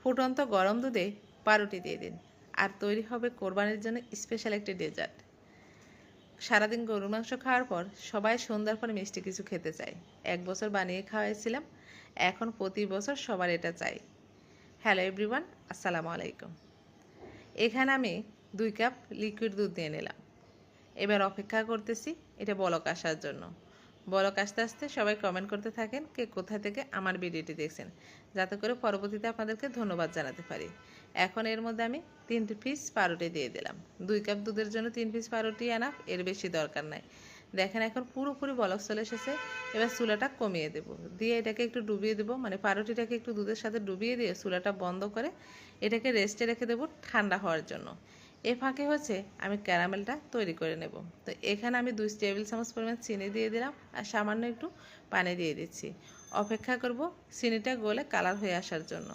ফুটন্ত গরম দুধে পাউরুটি দিয়ে দিন, আর তৈরি হবে কোরবানির জন্য স্পেশাল একটি ডেজার্ট। সারাদিন গরুর মাংস খাওয়ার পর সবাই সন্ধ্যার পর মিষ্টি কিছু খেতে চায়। 1 বছর বানিয়ে খাওয়াইছিলাম, এখন প্রতি বছর সবার এটা চাই। হ্যালো এভরিওয়ান, আসসালামু আলাইকুম। এখানে আমি 2 কাপ লিকুইড দুধ নিয়ে নিলাম। এবার অপেক্ষা করতেছি এটা বলক আসার জন্য। বলক আসতে আসতে সবাই কমেন্ট করতে থাকেন কে কোথা থেকে আমার ভিডিওটি দেখছেন, যাতে করে পরবর্তীতে আপনাদেরকে ধন্যবাদ জানাতে পারি। এখন এর মধ্যে আমি 3 পিস পাউরুটি দিয়ে দিলাম। 2 কাপ দুধের জন্য 3 পিস পাউরুটি এনাফ, এর বেশি দরকার নাই। দেখেন এখন পুরোপুরি বলক চলে এসেছে। এবার চুলাটা কমিয়ে দেব, দিয়ে এটাকে একটু ডুবিয়ে দেবো, মানে পাউরুটিটাকে একটু দুধের সাথে ডুবিয়ে দিয়ে চুলাটা বন্ধ করে এটাকে রেস্টে রেখে দেবো ঠান্ডা হওয়ার জন্য। এ ফাঁকে হচ্ছে আমি ক্যারামেলটা তৈরি করে নেব। তো এখানে আমি 2 টেবিল চামচ পরিমাণ চিনি দিয়ে দিলাম, আর সামান্য একটু পানি দিয়ে দিচ্ছি। অপেক্ষা করব চিনিটা গলে কালার হয়ে আসার জন্য।